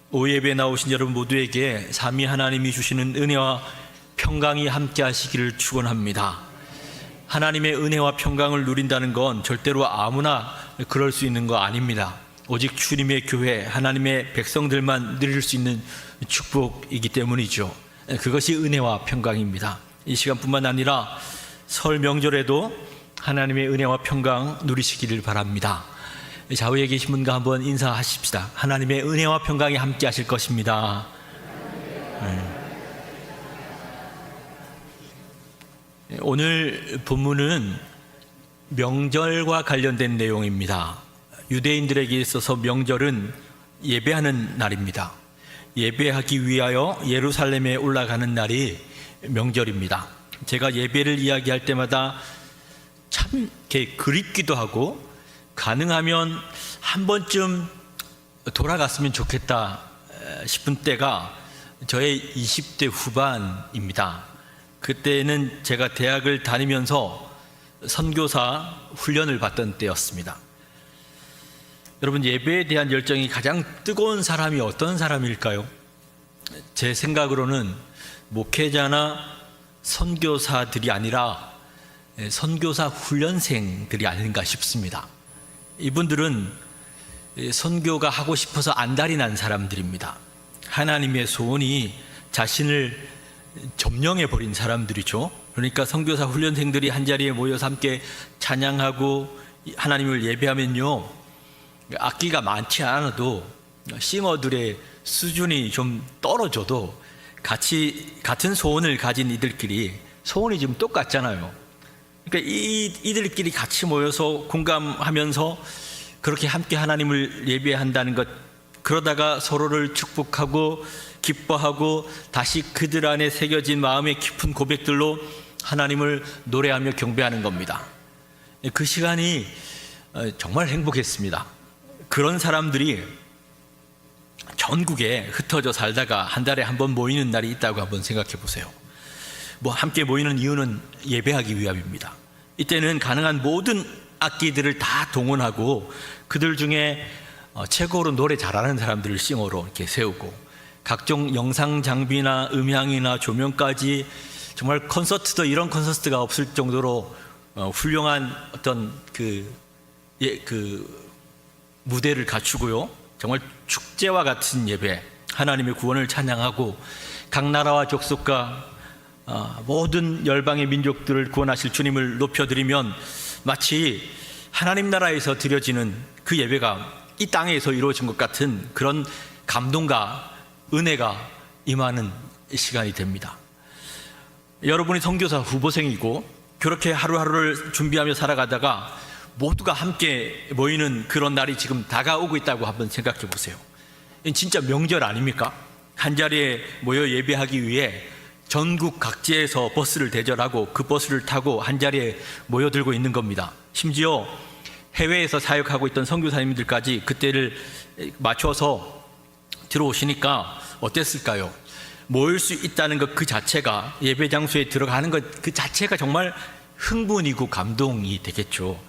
오예배에 나오신 여러분 모두에게 삼위 하나님이 주시는 은혜와 평강이 함께 하시기를 축원합니다. 하나님의 은혜와 평강을 누린다는 건 절대로 아무나 그럴 수 있는 거 아닙니다. 오직 주님의 교회, 하나님의 백성들만 누릴 수 있는 축복이기 때문이죠. 그것이 은혜와 평강입니다. 이 시간뿐만 아니라 설 명절에도 하나님의 은혜와 평강 누리시기를 바랍니다. 좌우에 계신 분과 한번 인사하십시다. 하나님의 은혜와 평강이 함께 하실 것입니다. 오늘 본문은 명절과 관련된 내용입니다. 유대인들에게 있어서 명절은 예배하는 날입니다. 예배하기 위하여 예루살렘에 올라가는 날이 명절입니다. 제가 예배를 이야기할 때마다 참 이렇게 그립기도 하고 가능하면 한 번쯤 돌아갔으면 좋겠다 싶은 때가 저의 20대 후반입니다. 그때는 제가 대학을 다니면서 선교사 훈련을 받던 때였습니다. 여러분, 예배에 대한 열정이 가장 뜨거운 사람이 어떤 사람일까요? 제 생각으로는 목회자나 선교사들이 아니라 선교사 훈련생들이 아닌가 싶습니다. 이분들은 선교가 하고 싶어서 안달이 난 사람들입니다. 하나님의 소원이 자신을 점령해 버린 사람들이죠. 그러니까 선교사 훈련생들이 한자리에 모여서 함께 찬양하고 하나님을 예배하면요, 악기가 많지 않아도 싱어들의 수준이 좀 떨어져도 같은 소원을 가진 이들끼리 소원이 지금 똑같잖아요. 그러니까 이들끼리 같이 모여서 공감하면서 그렇게 함께 하나님을 예배한다는 것, 그러다가 서로를 축복하고 기뻐하고 다시 그들 안에 새겨진 마음의 깊은 고백들로 하나님을 노래하며 경배하는 겁니다. 그 시간이 정말 행복했습니다. 그런 사람들이 전국에 흩어져 살다가 한 달에 한 번 모이는 날이 있다고 한번 생각해 보세요. 함께 모이는 이유는 예배하기 위함입니다. 이때는 가능한 모든 악기들을 다 동원하고 그들 중에 최고로 노래 잘하는 사람들을 싱어로 이렇게 세우고 각종 영상 장비나 음향이나 조명까지 정말 콘서트도 이런 콘서트가 없을 정도로 훌륭한 어떤 그 무대를 갖추고요. 정말 축제와 같은 예배, 하나님의 구원을 찬양하고 각 나라와 족속과 모든 열방의 민족들을 구원하실 주님을 높여드리면 마치 하나님 나라에서 드려지는 그 예배가 이 땅에서 이루어진 것 같은 그런 감동과 은혜가 임하는 시간이 됩니다. 여러분이 선교사 후보생이고 그렇게 하루하루를 준비하며 살아가다가 모두가 함께 모이는 그런 날이 지금 다가오고 있다고 한번 생각해 보세요. 이건 진짜 명절 아닙니까? 한자리에 모여 예배하기 위해 전국 각지에서 버스를 대절하고 그 버스를 타고 한자리에 모여들고 있는 겁니다. 심지어 해외에서 사역하고 있던 선교사님들까지 그때를 맞춰서 들어오시니까 어땠을까요? 모일 수 있다는 것 그 자체가, 예배 장소에 들어가는 것 그 자체가 정말 흥분이고 감동이 되겠죠.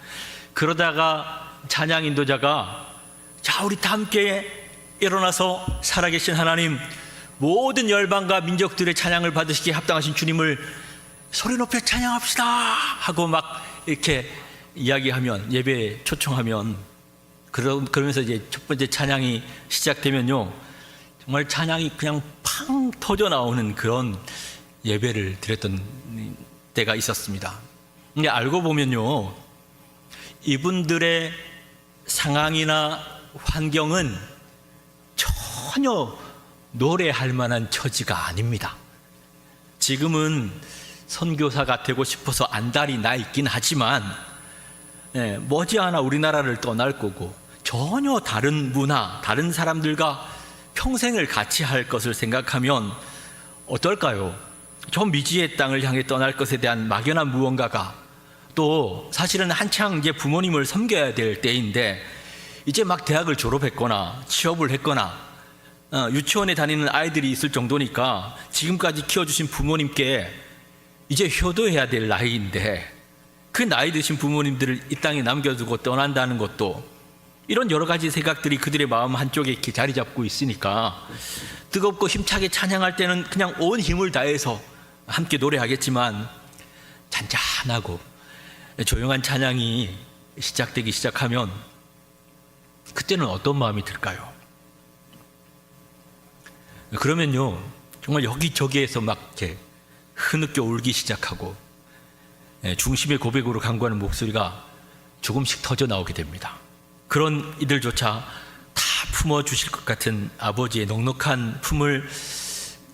그러다가 찬양 인도자가 자, 우리 다 함께 일어나서 살아계신 하나님, 모든 열방과 민족들의 찬양을 받으시기에 합당하신 주님을 소리 높여 찬양합시다 하고 막 이렇게 이야기하면, 예배에 초청하면, 그러면서 이제 첫 번째 찬양이 시작되면요, 정말 찬양이 그냥 팡 터져 나오는 그런 예배를 드렸던 때가 있었습니다. 근데 알고 보면요, 이분들의 상황이나 환경은 전혀 노래할 만한 처지가 아닙니다. 지금은 선교사가 되고 싶어서 안달이 나 있긴 하지만 머지않아 우리나라를 떠날 거고 전혀 다른 문화, 다른 사람들과 평생을 같이 할 것을 생각하면 어떨까요? 저 미지의 땅을 향해 떠날 것에 대한 막연한 무언가가, 또 사실은 한창 이제 부모님을 섬겨야 될 때인데 이제 막 대학을 졸업했거나 취업을 했거나 유치원에 다니는 아이들이 있을 정도니까 지금까지 키워주신 부모님께 이제 효도해야 될 나이인데 그 나이 드신 부모님들을 이 땅에 남겨두고 떠난다는 것도 이런 여러 가지 생각들이 그들의 마음 한쪽에 이렇게 자리 잡고 있으니까 뜨겁고 힘차게 찬양할 때는 그냥 온 힘을 다해서 함께 노래하겠지만 잔잔하고 조용한 찬양이 시작되기 시작하면 그때는 어떤 마음이 들까요? 그러면요, 정말 여기저기에서 막 이렇게 흐느껴 울기 시작하고 중심의 고백으로 간구하는 목소리가 조금씩 터져 나오게 됩니다. 그런 이들조차 다 품어주실 것 같은 아버지의 넉넉한 품을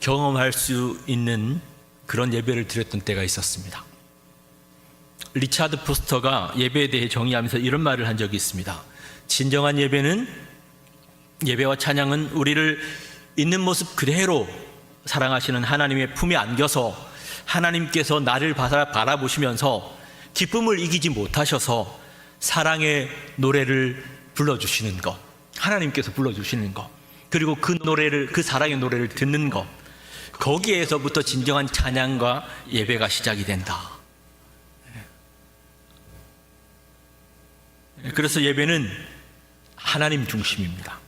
경험할 수 있는 그런 예배를 드렸던 때가 있었습니다. 리차드 포스터가 예배에 대해 정의하면서 이런 말을 한 적이 있습니다. 진정한 예배와 찬양은 우리를 있는 모습 그대로 사랑하시는 하나님의 품에 안겨서 하나님께서 나를 바라보시면서 기쁨을 이기지 못하셔서 사랑의 노래를 불러주시는 것, 하나님께서 불러주시는 것, 그리고 그 사랑의 노래를 듣는 것, 거기에서부터 진정한 찬양과 예배가 시작이 된다. 그래서 예배는 하나님 중심입니다.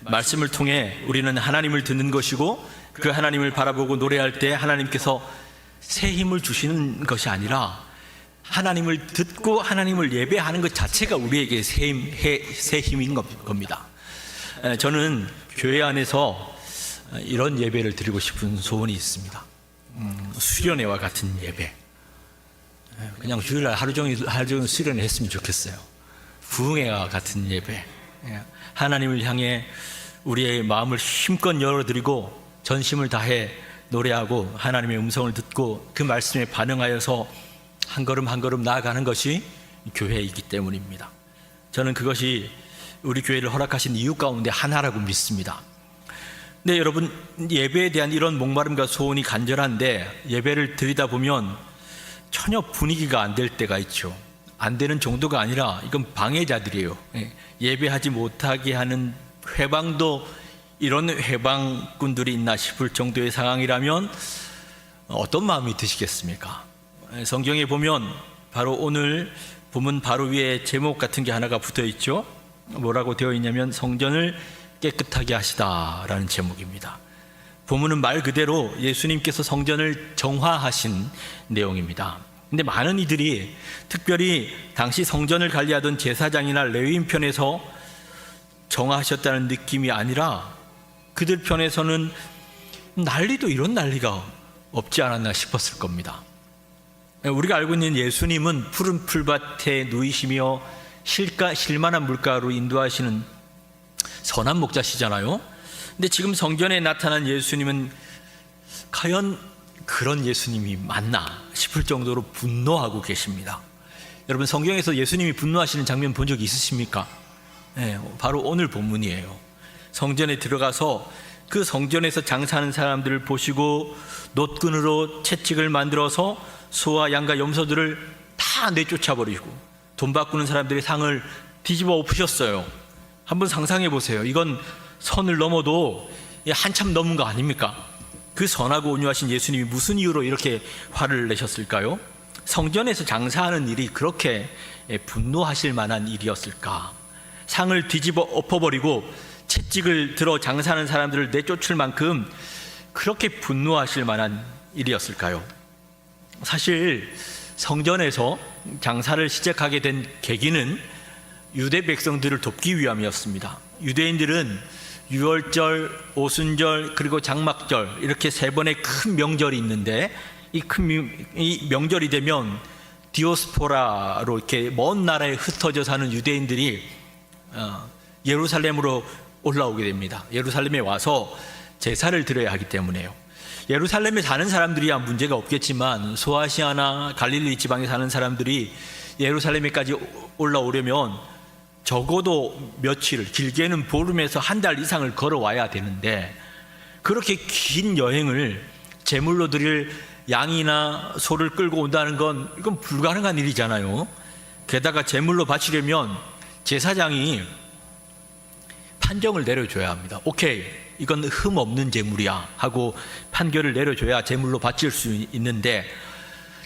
말씀을 통해 우리는 하나님을 듣는 것이고 그 하나님을 바라보고 노래할 때 하나님께서 새 힘을 주시는 것이 아니라 하나님을 듣고 하나님을 예배하는 것 자체가 우리에게 새 힘인 겁니다. 저는 교회 안에서 이런 예배를 드리고 싶은 소원이 있습니다. 수련회와 같은 예배. 그냥 주일날 하루 종일 수련회 했으면 좋겠어요. 부흥회와 같은 예배. 하나님을 향해 우리의 마음을 힘껏 열어드리고 전심을 다해 노래하고 하나님의 음성을 듣고 그 말씀에 반응하여서 한 걸음 한 걸음 나아가는 것이 교회이기 때문입니다. 저는 그것이 우리 교회를 허락하신 이유 가운데 하나라고 믿습니다. 네, 여러분, 예배에 대한 이런 목마름과 소원이 간절한데 예배를 드리다 보면 전혀 분위기가 안 될 때가 있죠. 안 되는 정도가 아니라 이건 방해자들이에요. 예배하지 못하게 하는 회방도 이런 회방꾼들이 있나 싶을 정도의 상황이라면 어떤 마음이 드시겠습니까? 성경에 보면 바로 오늘 본문 바로 위에 제목 같은 게 하나가 붙어 있죠. 뭐라고 되어 있냐면 성전을 깨끗하게 하시다라는 제목입니다. 본문은 말 그대로 예수님께서 성전을 정화하신 내용입니다. 근데 많은 이들이 특별히 당시 성전을 관리하던 제사장이나 레위인 편에서 정화하셨다는 느낌이 아니라 그들 편에서는 난리도 이런 난리가 없지 않았나 싶었을 겁니다. 우리가 알고 있는 예수님은 푸른 풀밭에 누이시며 실만한 물가로 인도하시는 선한 목자시잖아요. 근데 지금 성전에 나타난 예수님은 과연 그런 예수님이 맞나 싶을 정도로 분노하고 계십니다. 여러분, 성경에서 예수님이 분노하시는 장면 본 적 있으십니까? 네, 바로 오늘 본문이에요. 성전에 들어가서 그 성전에서 장사하는 사람들을 보시고 놋근으로 채찍을 만들어서 소와 양과 염소들을 다 내쫓아버리고 돈 바꾸는 사람들의 상을 뒤집어 엎으셨어요. 한번 상상해 보세요. 이건 선을 넘어도 한참 넘은 거 아닙니까? 그 선하고 온유하신 예수님이 무슨 이유로 이렇게 화를 내셨을까요? 성전에서 장사하는 일이 그렇게 분노하실 만한 일이었을까? 상을 뒤집어 엎어버리고 채찍을 들어 장사하는 사람들을 내쫓을 만큼 그렇게 분노하실 만한 일이었을까요? 사실 성전에서 장사를 시작하게 된 계기는 유대 백성들을 돕기 위함이었습니다. 유대인들은 유월절, 오순절, 그리고 장막절 이렇게 세 번의 큰 명절이 있는데 이 명절이 되면 디오스포라로 이렇게 먼 나라에 흩어져 사는 유대인들이 예루살렘으로 올라오게 됩니다. 예루살렘에 와서 제사를 드려야 하기 때문에요. 예루살렘에 사는 사람들이야 문제가 없겠지만 소아시아나 갈릴리 지방에 사는 사람들이 예루살렘에까지 올라오려면 적어도 며칠, 길게는 보름에서 한 달 이상을 걸어와야 되는데 그렇게 긴 여행을 제물로 드릴 양이나 소를 끌고 온다는 건 이건 불가능한 일이잖아요. 게다가 제물로 바치려면 제사장이 판정을 내려줘야 합니다. 오케이, 이건 흠 없는 제물이야 하고 판결을 내려줘야 제물로 바칠 수 있는데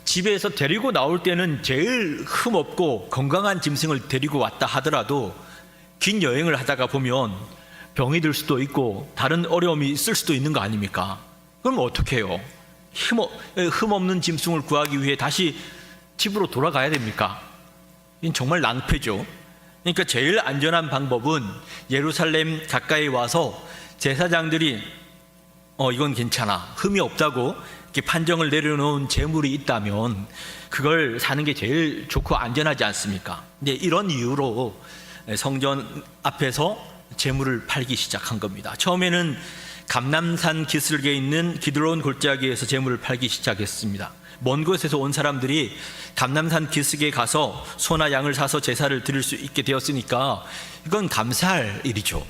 집에서 데리고 나올 때는 제일 흠 없고 건강한 짐승을 데리고 왔다 하더라도 긴 여행을 하다가 보면 병이 들 수도 있고 다른 어려움이 있을 수도 있는 거 아닙니까? 그럼 어떻게 해요? 흠없는 짐승을 구하기 위해 다시 집으로 돌아가야 됩니까? 이건 정말 낭패죠. 그러니까 제일 안전한 방법은 예루살렘 가까이 와서 제사장들이 이건 괜찮아, 흠이 없다고 이렇게 판정을 내려놓은 재물이 있다면 그걸 사는 게 제일 좋고 안전하지 않습니까? 근데 이런 이유로 성전 앞에서 재물을 팔기 시작한 겁니다. 처음에는 감람산 기슭에 있는 기드론 골짜기에서 재물을 팔기 시작했습니다. 먼 곳에서 온 사람들이 감람산 기슭에 가서 소나 양을 사서 제사를 드릴 수 있게 되었으니까 이건 감사할 일이죠.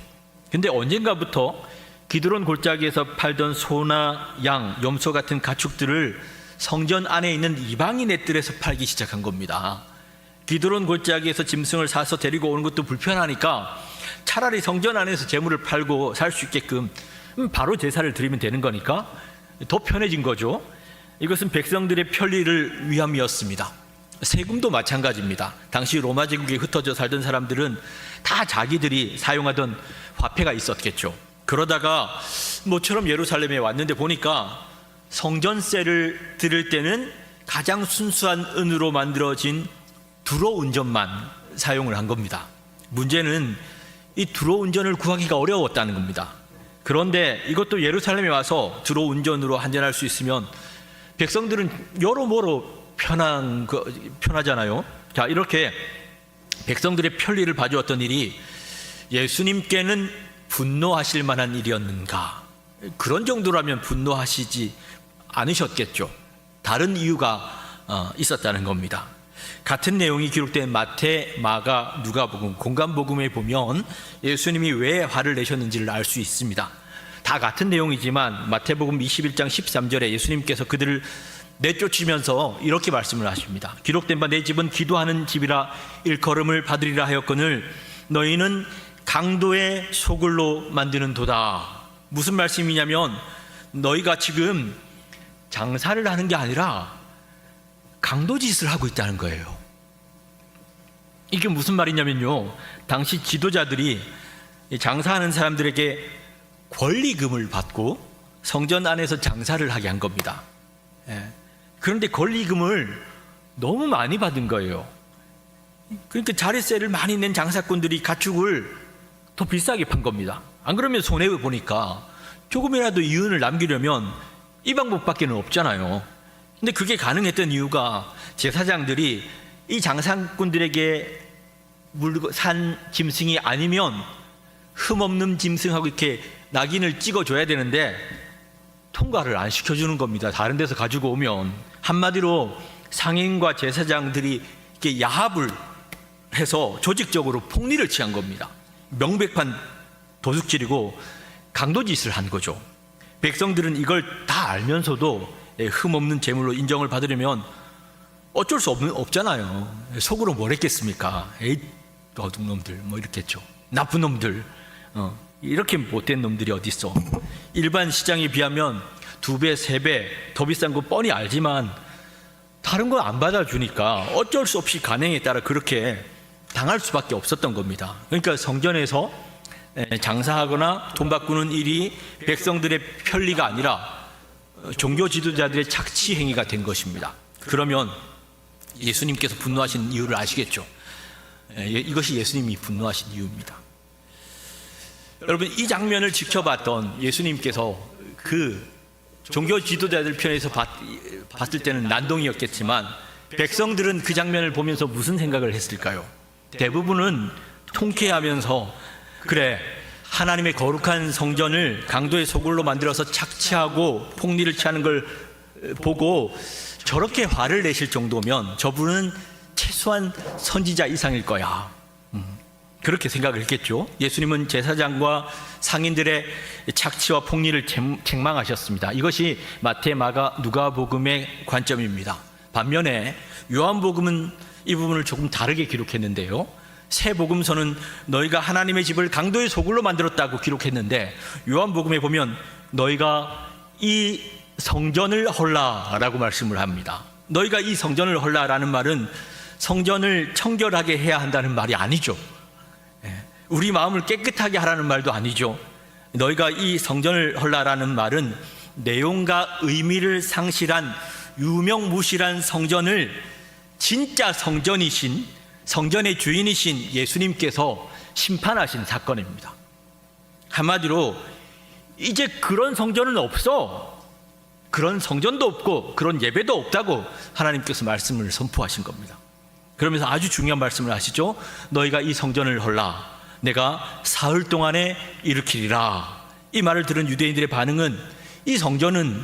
근데 언젠가부터 기드론 골짜기에서 팔던 소나 양, 염소 같은 가축들을 성전 안에 있는 이방인의 뜰에서 팔기 시작한 겁니다. 기드론 골짜기에서 짐승을 사서 데리고 오는 것도 불편하니까 차라리 성전 안에서 재물을 팔고 살 수 있게끔 바로 제사를 드리면 되는 거니까 더 편해진 거죠. 이것은 백성들의 편리를 위함이었습니다. 세금도 마찬가지입니다. 당시 로마 제국에 흩어져 살던 사람들은 다 자기들이 사용하던 화폐가 있었겠죠. 그러다가 모처럼 예루살렘에 왔는데 보니까 성전세를 드릴 때는 가장 순수한 은으로 만들어진 두로 은전만 사용을 한 겁니다. 문제는 이 두로 은전을 구하기가 어려웠다는 겁니다. 그런데 이것도 예루살렘에 와서 두로 은전으로 한전할 수 있으면 백성들은 여러모로 편하잖아요. 자, 이렇게 백성들의 편리를 봐주었던 일이 예수님께는 분노하실 만한 일이었는가? 그런 정도라면 분노하시지 않으셨겠죠. 다른 이유가 있었다는 겁니다. 같은 내용이 기록된 마태, 마가, 누가복음, 공관복음에 보면 예수님이 왜 화를 내셨는지를 알 수 있습니다. 다 같은 내용이지만 마태복음 21장 13절에 예수님께서 그들을 내쫓으면서 이렇게 말씀을 하십니다. 기록된 바 내 집은 기도하는 집이라 일컬음을 받으리라 하였거늘 너희는 강도의 소굴로 만드는 도다. 무슨 말씀이냐면 너희가 지금 장사를 하는 게 아니라 강도짓을 하고 있다는 거예요. 이게 무슨 말이냐면요, 당시 지도자들이 장사하는 사람들에게 권리금을 받고 성전 안에서 장사를 하게 한 겁니다. 그런데 권리금을 너무 많이 받은 거예요. 그러니까 자릿세를 많이 낸 장사꾼들이 가축을 더 비싸게 판 겁니다. 안 그러면 손해보니까 조금이라도 이윤을 남기려면 이 방법밖에 없잖아요. 근데 그게 가능했던 이유가 제사장들이 이 장사꾼들에게 산 짐승이 아니면 흠없는 짐승하고 이렇게 낙인을 찍어줘야 되는데 통과를 안 시켜주는 겁니다. 다른 데서 가지고 오면. 한마디로 상인과 제사장들이 이렇게 야합을 해서 조직적으로 폭리를 취한 겁니다. 명백한 도둑질이고 강도짓을 한 거죠. 백성들은 이걸 다 알면서도 흠없는 제물로 인정을 받으려면 어쩔 수 없잖아요. 속으로 뭘 했겠습니까? 에이, 도둑놈들 뭐 이렇게 했죠. 나쁜 놈들, 이렇게 못된 놈들이 어디 있어. 일반 시장에 비하면 2배, 3배 더 비싼 거 뻔히 알지만 다른 거 안 받아주니까 어쩔 수 없이 간행에 따라 그렇게 당할 수밖에 없었던 겁니다. 그러니까 성전에서 장사하거나 돈 바꾸는 일이 백성들의 편리가 아니라 종교 지도자들의 착취 행위가 된 것입니다. 그러면 예수님께서 분노하신 이유를 아시겠죠? 이것이 예수님이 분노하신 이유입니다. 여러분, 이 장면을 지켜봤던 예수님께서 그 종교 지도자들 편에서 봤을 때는 난동이었겠지만 백성들은 그 장면을 보면서 무슨 생각을 했을까요? 대부분은 통쾌하면서 그래, 하나님의 거룩한 성전을 강도의 소굴로 만들어서 착취하고 폭리를 취하는 걸 보고 저렇게 화를 내실 정도면 저분은 최소한 선지자 이상일 거야. 그렇게 생각을 했겠죠. 예수님은 제사장과 상인들의 착취와 폭리를 책망하셨습니다. 이것이 마태, 마가, 누가복음의 관점입니다. 반면에 요한복음은 이 부분을 조금 다르게 기록했는데요. 새 복음서는 너희가 하나님의 집을 강도의 소굴로 만들었다고 기록했는데 요한복음에 보면 너희가 이 성전을 헐라라고 말씀을 합니다. 너희가 이 성전을 헐라라는 말은 성전을 청결하게 해야 한다는 말이 아니죠. 우리 마음을 깨끗하게 하라는 말도 아니죠. 너희가 이 성전을 헐라라는 말은 내용과 의미를 상실한 유명무실한 성전을 진짜 성전이신, 성전의 주인이신 예수님께서 심판하신 사건입니다. 한마디로 이제 그런 성전은 없어, 그런 성전도 없고 그런 예배도 없다고 하나님께서 말씀을 선포하신 겁니다. 그러면서 아주 중요한 말씀을 하시죠. 너희가 이 성전을 헐라, 내가 사흘 동안에 일으키리라. 이 말을 들은 유대인들의 반응은, 이 성전은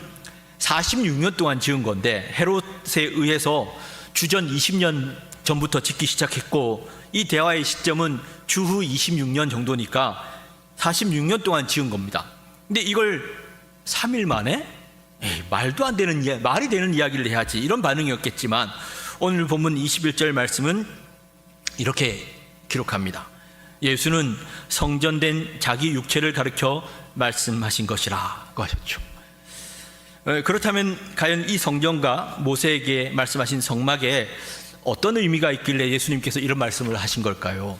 46년 동안 지은 건데 헤롯에 의해서 주전 20년 전부터 짓기 시작했고, 이 대화의 시점은 주후 26년 정도니까 46년 동안 지은 겁니다. 근데 이걸 3일 만에? 말도 안 되는, 말이 되는 이야기를 해야지, 이런 반응이었겠지만 오늘 본문 21절 말씀은 이렇게 기록합니다. 예수는 성전된 자기 육체를 가리켜 말씀하신 것이라고 하셨죠. 그렇다면 과연 이 성전과 모세에게 말씀하신 성막에 어떤 의미가 있길래 예수님께서 이런 말씀을 하신 걸까요?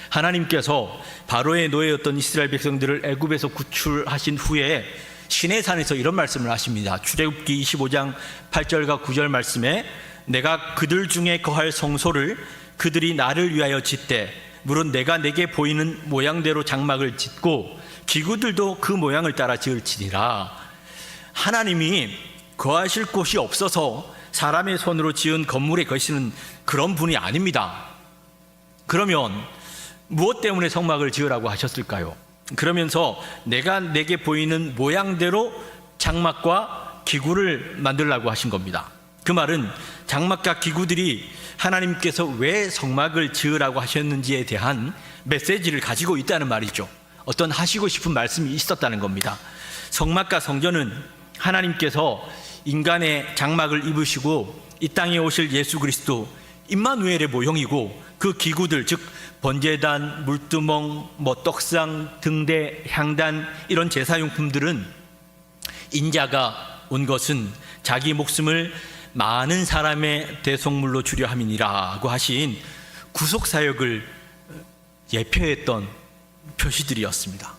하나님께서 바로의 노예였던 이스라엘 백성들을 애굽에서 구출하신 후에 시내산에서 이런 말씀을 하십니다. 출애굽기 25장 8절과 9절 말씀에 내가 그들 중에 거할 성소를 그들이 나를 위하여 짓되 물론 내가 내게 보이는 모양대로 장막을 짓고 기구들도 그 모양을 따라 지을지니라. 하나님이 거하실 곳이 없어서 사람의 손으로 지은 건물에 거시는 그런 분이 아닙니다. 그러면 무엇 때문에 성막을 지으라고 하셨을까요? 그러면서 내가 내게 보이는 모양대로 장막과 기구를 만들라고 하신 겁니다. 그 말은 장막과 기구들이 하나님께서 왜 성막을 지으라고 하셨는지에 대한 메시지를 가지고 있다는 말이죠. 어떤 하시고 싶은 말씀이 있었다는 겁니다. 성막과 성전은 하나님께서 인간의 장막을 입으시고 이 땅에 오실 예수 그리스도 임마누엘의 모형이고, 그 기구들, 즉 번제단, 물두멍, 떡상, 등대, 향단, 이런 제사용품들은 인자가 온 것은 자기 목숨을 많은 사람의 대속물로 주려 함이니라고 하신 구속사역을 예표했던 표시들이었습니다.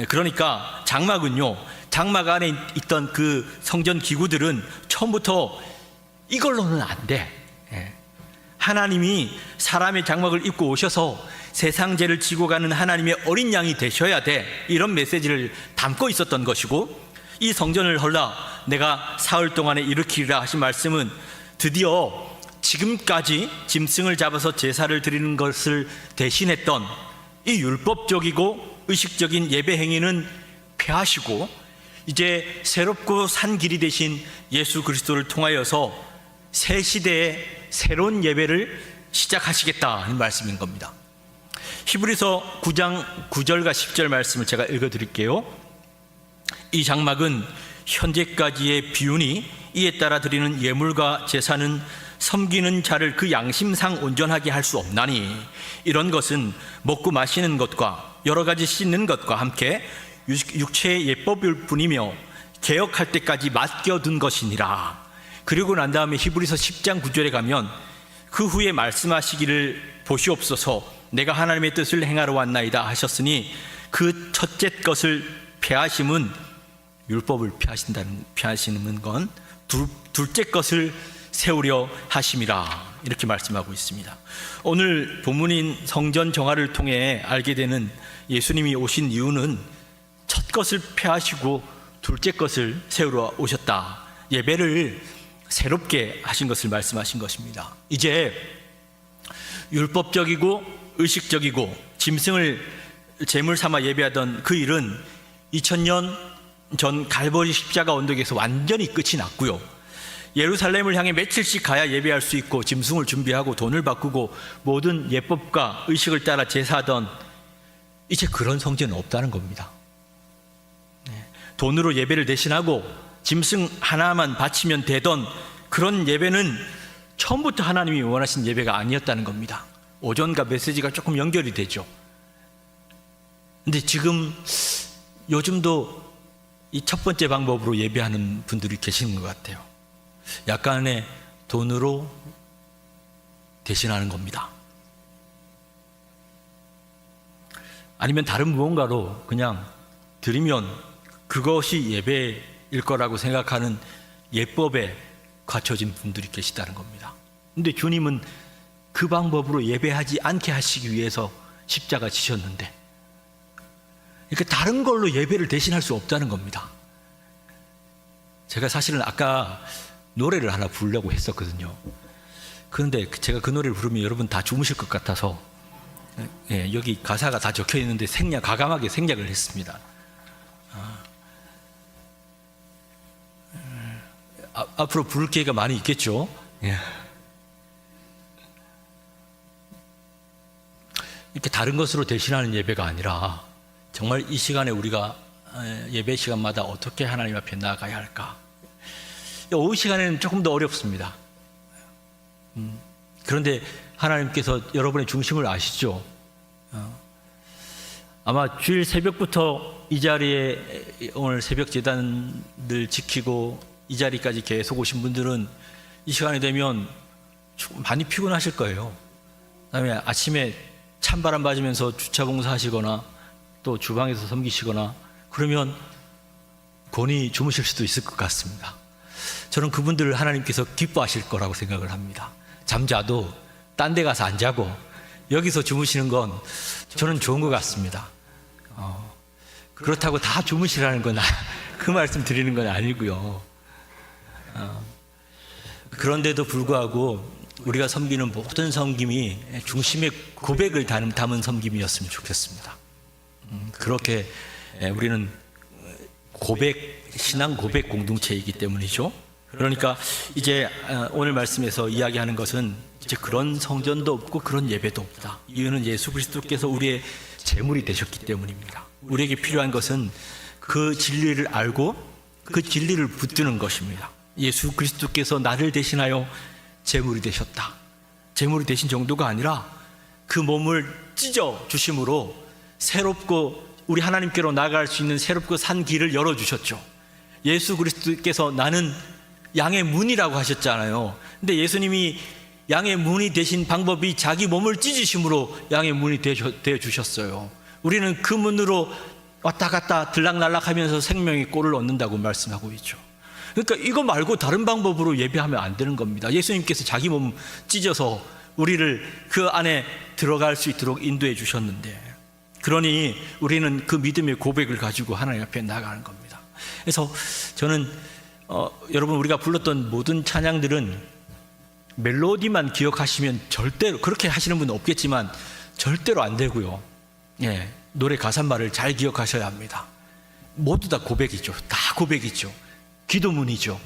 그러니까 장막은요, 장막 안에 있던 그 성전 기구들은 처음부터 이걸로는 안 돼, 하나님이 사람의 장막을 입고 오셔서 세상 죄를 지고 가는 하나님의 어린 양이 되셔야 돼, 이런 메시지를 담고 있었던 것이고, 이 성전을 헐라 내가 사흘 동안에 일으키리라 하신 말씀은 드디어 지금까지 짐승을 잡아서 제사를 드리는 것을 대신했던 이 율법적이고 의식적인 예배 행위는 폐하시고 이제 새롭고 산 길이 되신 예수 그리스도를 통하여서 새 시대의 새로운 예배를 시작하시겠다는 말씀인 겁니다. 히브리서 9장 9절과 10절 말씀을 제가 읽어드릴게요. 이 장막은 현재까지의 비유니 이에 따라 드리는 예물과 제사는 섬기는 자를 그 양심상 온전하게 할 수 없나니 이런 것은 먹고 마시는 것과 여러 가지 씻는 것과 함께 육체의 예법일 뿐이며 개혁할 때까지 맡겨둔 것이니라. 그리고 난 다음에 히브리서 10장 9절에 가면 그 후에 말씀하시기를 보시옵소서 내가 하나님의 뜻을 행하러 왔나이다 하셨으니 그 첫째 것을 폐하심은 율법을 폐하시는 건 둘째 것을 세우려 하심이라, 이렇게 말씀하고 있습니다. 오늘 본문인 성전 정화를 통해 알게 되는 예수님이 오신 이유는 첫 것을 폐하시고 둘째 것을 세우러 오셨다, 예배를 새롭게 하신 것을 말씀하신 것입니다. 이제 율법적이고 의식적이고 짐승을 제물 삼아 예배하던 그 일은 2000년 전 갈보리 십자가 언덕에서 완전히 끝이 났고요, 예루살렘을 향해 며칠씩 가야 예배할 수 있고 짐승을 준비하고 돈을 바꾸고 모든 예법과 의식을 따라 제사하던, 이제 그런 성전은 없다는 겁니다. 돈으로 예배를 대신하고 짐승 하나만 바치면 되던 그런 예배는 처음부터 하나님이 원하신 예배가 아니었다는 겁니다. 오전과 메시지가 조금 연결이 되죠. 근데 지금 요즘도 이 첫 번째 방법으로 예배하는 분들이 계시는 것 같아요. 약간의 돈으로 대신하는 겁니다. 아니면 다른 무언가로 그냥 드리면 그것이 예배일 거라고 생각하는 예법에 갇혀진 분들이 계시다는 겁니다. 근데 주님은 그 방법으로 예배하지 않게 하시기 위해서 십자가 지셨는데, 그러니까 다른 걸로 예배를 대신할 수 없다는 겁니다. 제가 사실은 아까 노래를 하나 부르려고 했었거든요. 그런데 제가 그 노래를 부르면 여러분 다 주무실 것 같아서 여기 가사가 다 적혀 있는데 과감하게 생략을 했습니다. 앞으로 부를 기회가 많이 있겠죠. 이렇게 다른 것으로 대신하는 예배가 아니라 정말 이 시간에 우리가 예배 시간마다 어떻게 하나님 앞에 나아가야 할까? 오후 시간에는 조금 더 어렵습니다. 그런데 하나님께서 여러분의 중심을 아시죠? 아마 주일 새벽부터 이 자리에 오늘 새벽 제단을 지키고 이 자리까지 계속 오신 분들은 이 시간이 되면 많이 피곤하실 거예요. 그다음에 아침에 찬바람 맞으면서 주차 봉사하시거나 또 주방에서 섬기시거나 그러면 곤히 주무실 수도 있을 것 같습니다. 저는 그분들을 하나님께서 기뻐하실 거라고 생각을 합니다. 잠자도 딴 데 가서 안 자고 여기서 주무시는 건 저는 좋은 것 같습니다. 그렇다고 다 주무시라는 건 그 말씀 드리는 건 아니고요. 그런데도 불구하고 우리가 섬기는 모든 섬김이 중심의 고백을 담은 섬김이었으면 좋겠습니다. 그렇게 우리는 신앙 고백 공동체이기 때문이죠. 그러니까 이제 오늘 말씀에서 이야기하는 것은 이제 그런 성전도 없고 그런 예배도 없다. 이유는 예수 그리스도께서 우리의 제물이 되셨기 때문입니다. 우리에게 필요한 것은 그 진리를 알고 그 진리를 붙드는 것입니다. 예수 그리스도께서 나를 대신하여 제물이 되셨다. 제물이 되신 정도가 아니라 그 몸을 찢어 주심으로 새롭고 우리 하나님께로 나아갈 수 있는 새롭고 산 길을 열어주셨죠. 예수 그리스도께서 나는 양의 문이라고 하셨잖아요. 근데 예수님이 양의 문이 되신 방법이 자기 몸을 찢으심으로 양의 문이 되어 주셨어요. 우리는 그 문으로 왔다 갔다 들락날락 하면서 생명의 꼴을 얻는다고 말씀하고 있죠. 그러니까 이거 말고 다른 방법으로 예배하면 안 되는 겁니다. 예수님께서 자기 몸 찢어서 우리를 그 안에 들어갈 수 있도록 인도해 주셨는데, 그러니 우리는 그 믿음의 고백을 가지고 하나님 앞에 나아가는 겁니다. 그래서 저는 여러분 우리가 불렀던 모든 찬양들은 멜로디만 기억하시면 절대로, 그렇게 하시는 분은 없겠지만 절대로 안 되고요. 노래 가사말을 잘 기억하셔야 합니다. 모두 다 고백이죠. 다 고백이죠. 기도문이죠.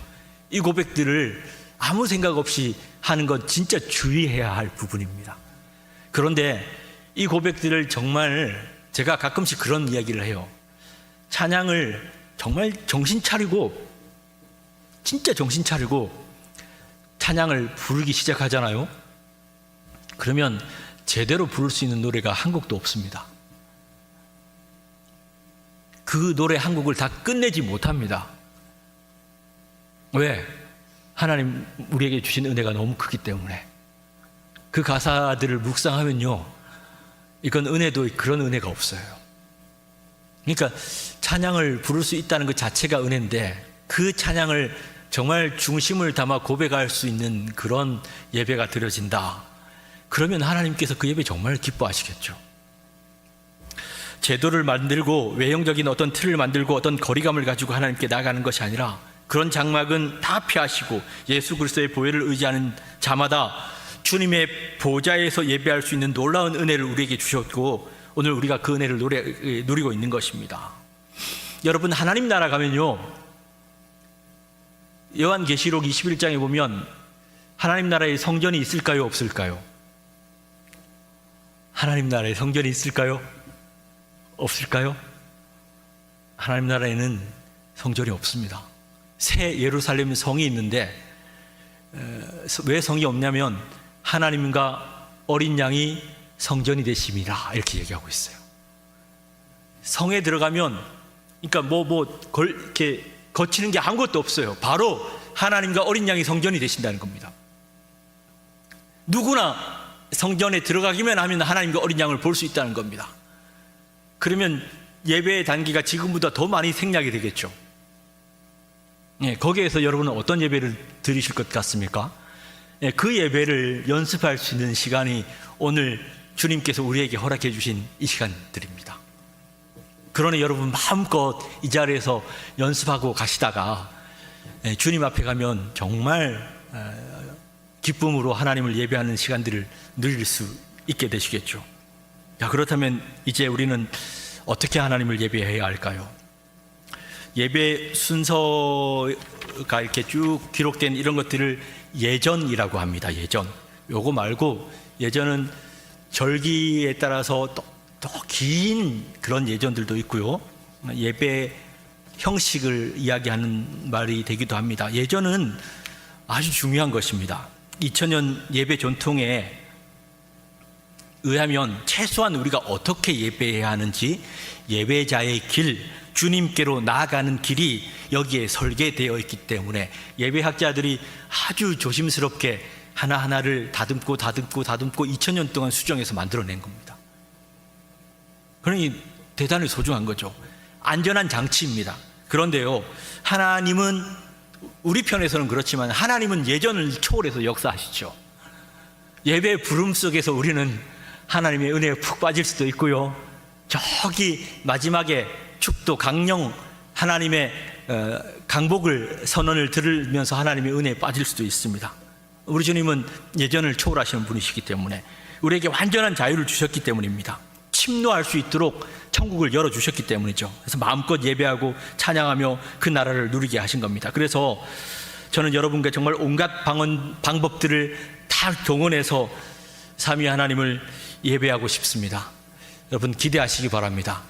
이 고백들을 아무 생각 없이 하는 건 진짜 주의해야 할 부분입니다. 그런데 이 고백들을 정말 제가 가끔씩 그런 이야기를 해요. 찬양을 정말 정신 차리고, 진짜 정신 차리고 찬양을 부르기 시작하잖아요. 그러면 제대로 부를 수 있는 노래가 한 곡도 없습니다. 그 노래 한 곡을 다 끝내지 못합니다. 왜? 하나님 우리에게 주신 은혜가 너무 크기 때문에. 그 가사들을 묵상하면요, 이건 은혜도 그런 은혜가 없어요. 그러니까 찬양을 부를 수 있다는 것 자체가 은혜인데, 그 찬양을 정말 중심을 담아 고백할 수 있는 그런 예배가 드려진다. 그러면 하나님께서 그 예배 정말 기뻐하시겠죠. 제도를 만들고 외형적인 어떤 틀을 만들고 어떤 거리감을 가지고 하나님께 나아가는 것이 아니라, 그런 장막은 다 피하시고 예수 그리스도의 보혈을 의지하는 자마다 주님의 보좌에서 예배할 수 있는 놀라운 은혜를 우리에게 주셨고, 오늘 우리가 그 은혜를 누리고 있는 것입니다. 여러분, 하나님 나라 가면요, 요한계시록 21장에 보면 하나님 나라에 성전이 있을까요, 없을까요? 하나님 나라에 성전이 있을까요, 없을까요? 하나님 나라에는 성전이 없습니다. 새 예루살렘 성이 있는데, 왜 성이 없냐면 하나님과 어린 양이 성전이 되심이라, 이렇게 얘기하고 있어요. 성에 들어가면, 그러니까 이렇게 거치는 게 아무것도 없어요. 바로 하나님과 어린 양이 성전이 되신다는 겁니다. 누구나 성전에 들어가기만 하면 하나님과 어린 양을 볼 수 있다는 겁니다. 그러면 예배의 단계가 지금보다 더 많이 생략이 되겠죠. 거기에서 여러분은 어떤 예배를 드리실 것 같습니까? 그 예배를 연습할 수 있는 시간이 오늘 주님께서 우리에게 허락해 주신 이 시간들입니다. 그러니 여러분 마음껏 이 자리에서 연습하고 가시다가 주님 앞에 가면 정말 기쁨으로 하나님을 예배하는 시간들을 누릴 수 있게 되시겠죠. 그렇다면 이제 우리는 어떻게 하나님을 예배해야 할까요? 예배 순서가 이렇게 쭉 기록된 이런 것들을 예전이라고 합니다. 예전. 요거 말고 예전은 절기에 따라서 더 긴 그런 예전들도 있고요. 예배 형식을 이야기하는 말이 되기도 합니다. 예전은 아주 중요한 것입니다. 2000년 예배 전통에 의하면 최소한 우리가 어떻게 예배해야 하는지, 예배자의 길, 주님께로 나아가는 길이 여기에 설계되어 있기 때문에 예배학자들이 아주 조심스럽게 하나하나를 다듬고 2000년 동안 수정해서 만들어낸 겁니다. 그러니 대단히 소중한 거죠. 안전한 장치입니다. 그런데요, 하나님은, 우리 편에서는 그렇지만 하나님은 예전을 초월해서 역사하시죠. 예배 부름 속에서 우리는 하나님의 은혜에 푹 빠질 수도 있고요, 저기 마지막에 축도 강령 하나님의 강복을 선언을 들으면서 하나님의 은혜에 빠질 수도 있습니다. 우리 주님은 예전을 초월하시는 분이시기 때문에 우리에게 완전한 자유를 주셨기 때문입니다. 침노할 수 있도록 천국을 열어주셨기 때문이죠. 그래서 마음껏 예배하고 찬양하며 그 나라를 누리게 하신 겁니다. 그래서 저는 여러분과 정말 온갖 방법들을 다 동원해서 삼위 하나님을 예배하고 싶습니다. 여러분 기대하시기 바랍니다.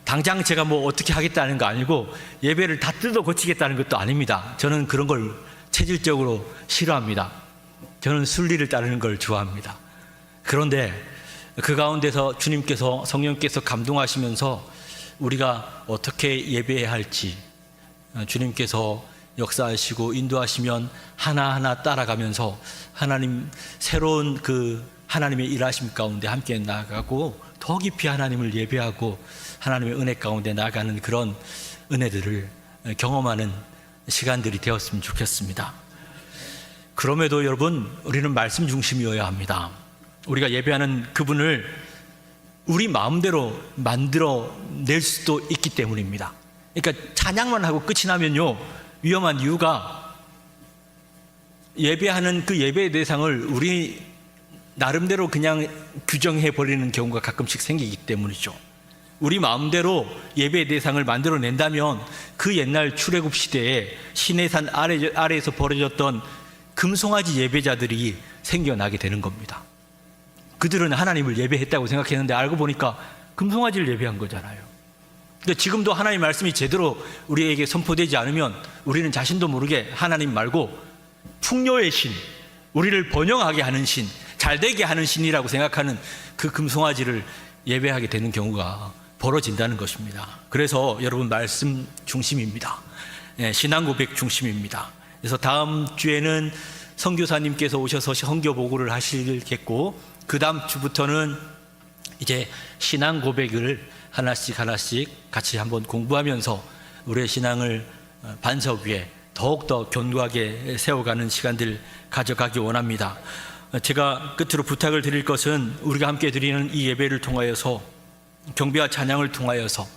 당장 제가 뭐 어떻게 하겠다는 거 아니고 예배를 다 뜯어 고치겠다는 것도 아닙니다. 저는 그런 걸 체질적으로 싫어합니다. 저는 순리를 따르는 걸 좋아합니다. 그런데 그 가운데서 주님께서, 성령께서 감동하시면서 우리가 어떻게 예배해야 할지 주님께서 역사하시고 인도하시면 하나하나 따라가면서 하나님, 새로운 그 하나님의 일하심 가운데 함께 나아가고 더 깊이 하나님을 예배하고 하나님의 은혜 가운데 나아가는 그런 은혜들을 경험하는 시간들이 되었으면 좋겠습니다. 그럼에도 여러분, 우리는 말씀 중심이어야 합니다. 우리가 예배하는 그분을 우리 마음대로 만들어낼 수도 있기 때문입니다. 그러니까 찬양만 하고 끝이 나면요, 위험한 이유가 예배하는 그 예배의 대상을 우리 나름대로 그냥 규정해 버리는 경우가 가끔씩 생기기 때문이죠. 우리 마음대로 예배의 대상을 만들어낸다면 그 옛날 출애굽 시대에 시내산 아래에서 벌어졌던 금송아지 예배자들이 생겨나게 되는 겁니다. 그들은 하나님을 예배했다고 생각했는데 알고 보니까 금송아지를 예배한 거잖아요. 근데 지금도 하나님 말씀이 제대로 우리에게 선포되지 않으면 우리는 자신도 모르게 하나님 말고 풍요의 신, 우리를 번영하게 하는 신, 잘되게 하는 신이라고 생각하는 그 금송아지를 예배하게 되는 경우가 벌어진다는 것입니다. 그래서 여러분 말씀 중심입니다. 신앙 고백 중심입니다. 그래서 다음 주에는 선교사님께서 오셔서 선교 보고를 하시겠고, 그 다음 주부터는 이제 신앙 고백을 하나씩 같이 한번 공부하면서 우리의 신앙을 반석 위에 더욱더 견고하게 세워가는 시간들 가져가기 원합니다. 제가 끝으로 부탁을 드릴 것은 우리가 함께 드리는 이 예배를 통하여서, 경배와 찬양을 통하여서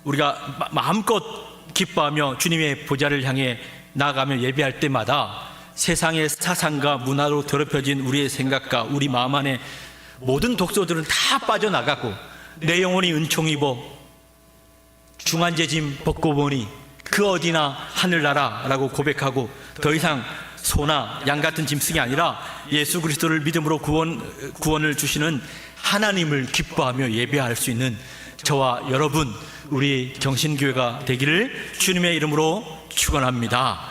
우리가 마음껏 기뻐하며 주님의 보좌를 향해 나아가며 예배할 때마다 세상의 사상과 문화로 더럽혀진 우리의 생각과 우리 마음 안에 모든 독소들은 다 빠져나가고 내 영혼이 은총 입어 중한제짐 벗고 보니 그 어디나 하늘나라라고 고백하고 더 이상 소나 양 같은 짐승이 아니라 예수 그리스도를 믿음으로 구원을 주시는 하나님을 기뻐하며 예배할 수 있는 저와 여러분, 우리 경신교회가 되기를 주님의 이름으로 축원합니다.